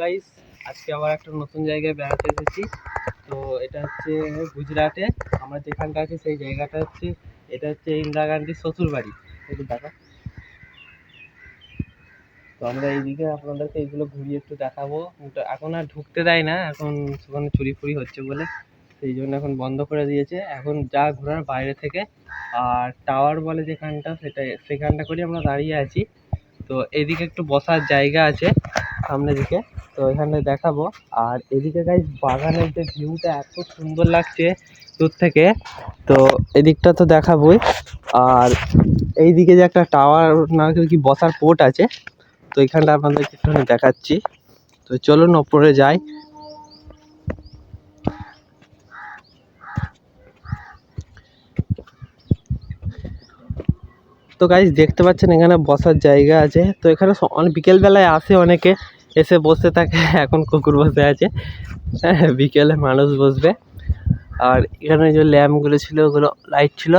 Guys, আজকে আবার একটা নতুন জায়গায় বেড়াতে এসেছি। তো এটা হচ্ছে গুজরাটে। আমরা যেখানটা আছি সেই জায়গাটা হচ্ছে, এটা হচ্ছে ইন্দিরা গান্ধীর শ্বশুর বাড়ি। একটু দেখা। তো আমরা এইদিকে আপনাদেরকে এইগুলো ঘুরিয়ে একটু দেখাবো। এখন আর ঢুকতে দেয় না, এখন সেখানে চুরি ফুরি হচ্ছে বলে সেই জন্য এখন বন্ধ করে দিয়েছে। এখন যা ঘোরার বাইরে থেকে। আর টাওয়ার বলে যেখানটা, সেখানটা করে আমরা দাঁড়িয়ে আছি। তো এদিকে একটু বসার জায়গা আছে সামনের দিকে, তো এখানে দেখাবো। আর এদিকে গাইস বাগানের যে ভিউটা এত সুন্দর লাগছে দূর থেকে, তো এদিকটা তো দেখাবোই। আর এইদিকে যে একটা টাওয়ার না কি বসার পোর্ট আছে, তো এখানটা আপনাদেরকে একটুখানি দেখাচ্ছি। তো চলুন ওপরে যাই। তো গাইস দেখতে পাচ্ছেন এখানে বসার জায়গা আছে। তো এখানে অনেক বিকেলবেলায় আসে অনেকে, এসে বসে থাকে। এখন কুকুর বসে আছে, বিকেলে মানুষ বসবে। আর এখানে যে ল্যাম্পগুলো ছিল, ওগুলো লাইট ছিল,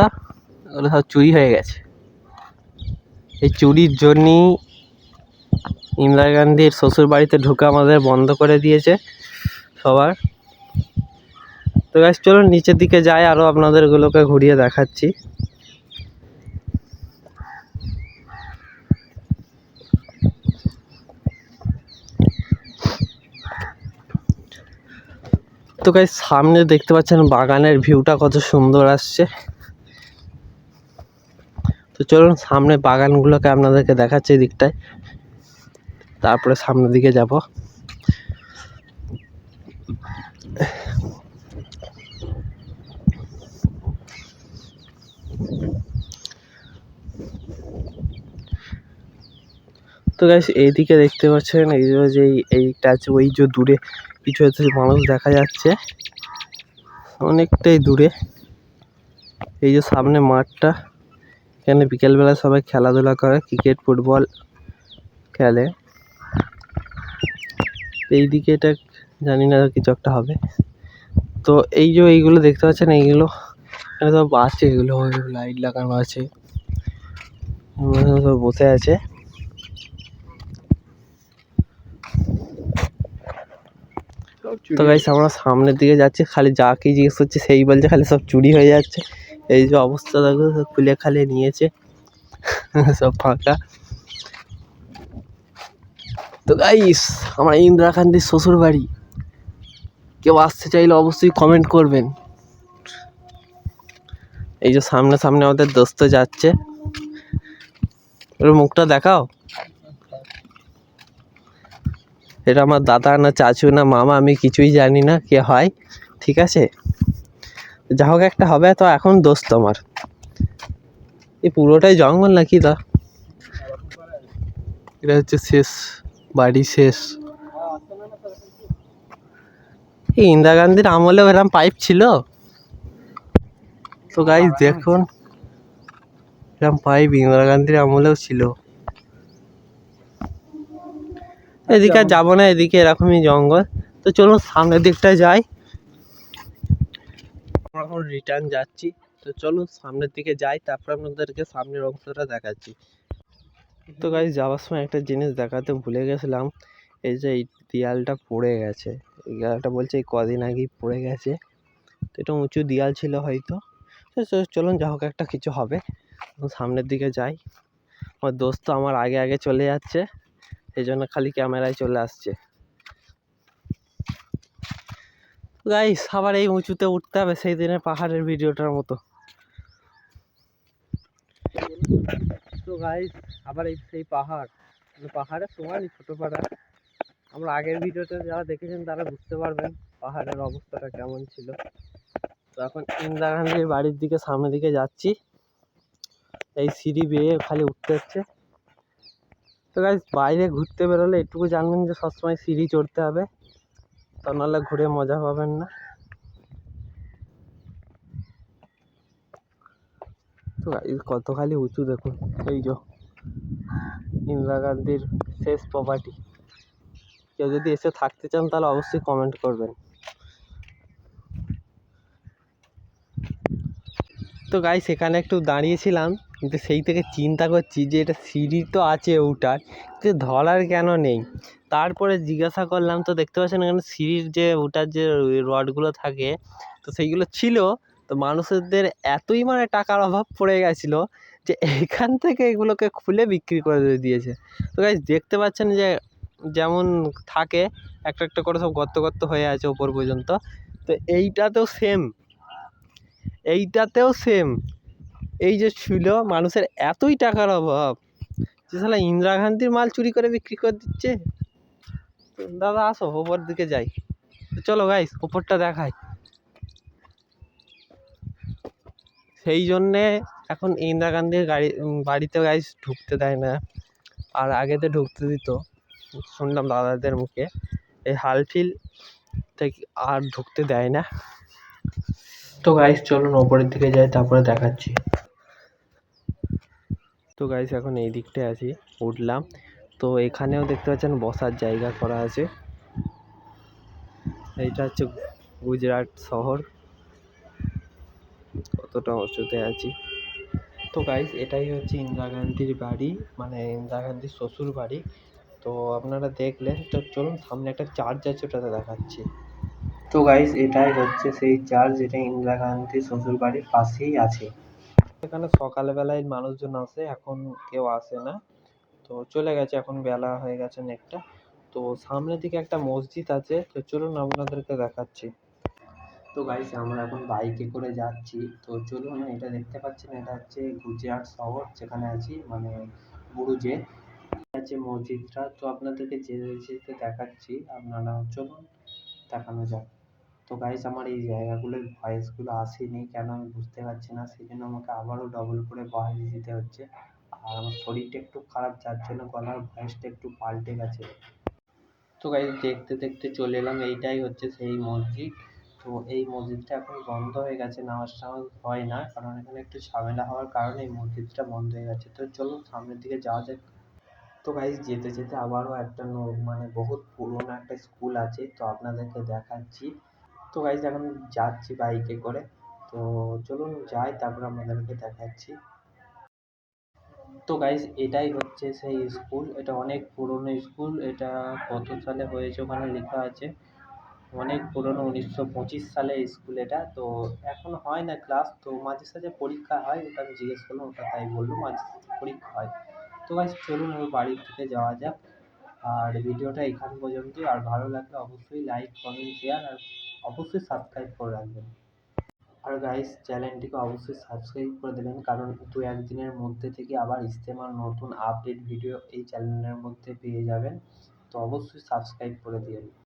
ওগুলো সব চুরি হয়ে গেছে। এই চুরির জন্যই ইন্দিরা গান্ধীর শ্বশুর বাড়িতে ঢোকা আমাদের বন্ধ করে দিয়েছে সবার। তো গাইস চলুন নিচের দিকে যাই, আরও আপনাদের গুলোকে ঘুরিয়ে দেখাচ্ছি। তো গাইস সামনে দেখতে পাচ্ছেন বাগানের ভিউটা কত সুন্দর আসছে। তো চলুন সামনে বাগানগুলোকে আপনাদেরকে দেখাচ্ছি এই দিকটায়, তারপরে সামনের দিকে যাব। তো গাইস এইদিকে দেখতে পাচ্ছেন এই যে এইটা আছে, ওই যে দূরে কিছু হচ্ছে মানুষ দেখা যাচ্ছে অনেকটাই দূরে। এই যে সামনে মাঠটা, এখানে বিকেলবেলা সবাই খেলাধুলা করে, ক্রিকেট ফুটবল খেলে। এইদিকে এটা জানি না কিছু একটা হবে। তো এই যে এইগুলো দেখতে পাচ্ছেন, এইগুলো এখানে সব আছে, এগুলো লাইট লাগানো আছে, সব বসে আছে। তো গাইস আমরা সামনের দিকে যাচ্ছি, খালি যাকেই জিজ্ঞেস করছে সেই বলছে খালি সব চুরি হয়ে যাচ্ছে। এই যে অবস্থা দেখো, সব খুলে খালে নিয়েছে, সব ফাঁকা। তো গাইস আমার ইন্দিরা গান্ধীর শ্বশুর বাড়ি, কেউ আসতে চাইলে অবশ্যই কমেন্ট করবেন। এই যে সামনে সামনে আমাদের দোস্ত যাচ্ছে, ওর মুখটা দেখাও। এটা আমার দাদা না চাচু না মামা, আমি কিছুই জানি না কে হয়, ঠিক আছে। যা হোক একটা হবে। তো এখন দোস্ত আমার, এই পুরোটাই জঙ্গল নাকি? তা এটা হচ্ছে শেষ বাড়ি, শেষ। এই ইন্দিরা গান্ধীর আমলেও এরকম পাইপ ছিল। তো গাইস দেখুন, এরকম পাইপ ইন্দিরা গান্ধীর আমলেও ছিল। এদিকে আর যাবো না, এদিকে এরকমই জঙ্গল। তো চলুন সামনের দিকটায় যাই। আমরা এখন রিটার্ন যাচ্ছি, তো চলুন সামনের দিকে যাই, তারপর আপনাদেরকে সামনের অংশটা দেখাচ্ছি। তো গাইস যাওয়ার সময় একটা জিনিস দেখাতে ভুলে গেছিলাম। এই যে এই দেয়ালটা পড়ে গেছে, এই দেয়ালটা বলছে এই কদিন আগেই পড়ে গেছে। তো এটা উঁচু দেয়াল ছিল হয়তো। তো চলুন যা হোক একটা কিছু হবে, সামনের দিকে যাই। আমার দোস্ত আমার আগে আগে চলে যাচ্ছে, এই জন্য খালি ক্যামেরায় চলে আসছে। গাইস আবার এই উঁচুতে উঠতে হবে, সেই দিনের পাহাড়ের ভিডিওটার মতো। তো গাইস আবার এই সেই পাহাড়ের সমান ছোট পাহাড়। আমরা আগের ভিডিওতে যারা দেখেছেন তারা বুঝতে পারবেন পাহাড়ের অবস্থাটা কেমন ছিল। তো এখন ইন্দিরা গান্ধীর বাড়ির দিকে সামনের দিকে যাচ্ছি, এই সিঁড়ি বেয়ে খালি উঠতে হচ্ছে। তো গাইস বাইরে ঘুরতে বেরোলে এটুকু জানবেন যে সবসময় সিঁড়ি চড়তে হবে, তা নাহলে ঘুরে মজা পাবেন না। তো গাইস কত খালি উঁচু দেখুন। এই যে ইন্দিরা গান্ধীর শেষ প্রপার্টি, কেউ যদি এসে থাকতে চান তাহলে অবশ্যই কমেন্ট করবেন। তো গাইস সেখানে একটু দাঁড়িয়েছিলাম, কিন্তু সেই থেকে চিন্তা করছি যে এটা সিঁড়ি তো আছে ওঠার, কিন্তু ধরার কেন নেই। তারপরে জিজ্ঞাসা করলাম, তো দেখতে পাচ্ছেন এখানে সিঁড়ির যে ওঠার যে রডগুলো থাকে, তো সেইগুলো ছিল। তো মানুষদের এতই মানে টাকার অভাব পড়ে গেছিলো যে এখান থেকে এগুলোকে খুলে বিক্রি করে দিয়েছে। তো গাইস দেখতে পাচ্ছেন যে যেমন থাকে একটা একটা করে সব গর্ত গর্ত হয়ে আছে ওপর পর্যন্ত। তো এইটাতেও সেম এই যে ছিল, মানুষের এতই টাকার অভাব যে শালা ইন্দিরা গান্ধীর মাল চুরি করে বিক্রি করে দিচ্ছে। তো দাদা আসো ওপর দিকে যাই, তো চলো গাইস ওপরটা দেখাই। সেই জন্যে এখন ইন্দিরা গান্ধীর বাড়িতে গাইস ঢুকতে দেয় না, আর আগেতে ঢুকতে দিত শুনলাম দাদাদের মুখে। এই হালফিল থেকে আর ঢুকতে দেয় না। তো গাইস চলুন ওপরের দিকে যাই, তারপরে দেখাচ্ছি। তো গাইস এখন এই দিকটায় আছি, উঠলাম। তো এখানেও দেখতে পাচ্ছেন বসার জায়গা করা আছে। এইটা হচ্ছে গুজরাট শহর, কতটা উঁচুতে আছি। তো গাইস এটাই হচ্ছে ইন্দিরা গান্ধীর বাড়ি, মানে ইন্দিরা গান্ধীর শ্বশুর বাড়ি। তো আপনারা দেখলেন, তো চলুন সামনে একটা চার্চ আছে ওটাতে দেখাচ্ছি। তো গাইস এটাই হচ্ছে সেই চার্চ যেটা ইন্দিরা গান্ধীর শ্বশুর বাড়ির পাশেই আছে। এখানে সকালবেলায় মানুষজন আসে, এখন কেউ আসে না, তো চলে গেছে, এখন বেলা হয়ে গেছে অনেকটা। তো সামনের দিকে একটা মসজিদ আছে, তো চলুন আপনাদেরকে দেখাচ্ছি। তো গাইস আমরা এখন বাইকে করে যাচ্ছি, তো চলুন এটা দেখতে পাচ্ছেন, এটা হচ্ছে গুজরাট শহর যেখানে আছি, মানে বুরুজে আছে মসজিদটা। তো আপনাদেরকে যেতে যেতে দেখাচ্ছি, আপনারা চলুন দেখানো যাক। তো গাইস আমার এই জায়গাগুলোর ভয়েসগুলো আসেনি কেন আমি বুঝতে পারছি না, সেই জন্য আমাকে আবারও ডবল করে ভয়েস দিতে হচ্ছে। আর আমার শরীরটা একটু খারাপ, যার জন্য গলার ভয়েসটা একটু পাল্টে গেছে। তো গাইস দেখতে দেখতে চলে এলাম, এইটাই হচ্ছে সেই মসজিদ। তো এই মসজিদটা এখন বন্ধ হয়ে গেছে, নামাজ টামাজ হয় না, কারণ এখানে একটু ঝামেলা হওয়ার কারণে এই মসজিদটা বন্ধ হয়ে গেছে। তো চলুন সামনের দিকে যাওয়া যাক। তো গাইস যেতে যেতে আবারও একটা মানে বহুত পুরোনো একটা স্কুল আছে, তো আপনাদেরকে দেখাচ্ছি। তো গাইস এখন যাচ্ছি বাইকে করে, তো চলুন যাই, তারপর আপনাদেরকে দেখাচ্ছি। তো গাইস এটাই হচ্ছে সেই স্কুল, এটা অনেক পুরনো স্কুল, এটা কত সালে হয়েছে ওখানে লেখা আছে, অনেক পুরনো, 1925 সালে স্কুল এটা। তো এখন হয় না ক্লাস, তো মাঝে সাঝে পরীক্ষা হয়, ওটা আমি জিজ্ঞেস করলাম, ওটা তাই বললো মাঝে সাঝে পরীক্ষা হয়। তো গাইস চলুন এবার বাড়ির দিকে যাওয়া যাক। আর ভিডিওটা এখান পর্যন্তই, আর ভালো লাগলে অবশ্যই লাইক কমেন্ট শেয়ার আর অবশ্যই সাবস্ক্রাইব করে রাখবেন। আর গাইস চ্যানেলটিকে অবশ্যই সাবস্ক্রাইব করে দেবেন, কারণ দু একদিনের মধ্যে থেকে আবার ইস্তেমার নতুন আপডেট ভিডিও এই চ্যানেলের মধ্যে পেয়ে যাবেন। তো অবশ্যই সাবস্ক্রাইব করে দিন।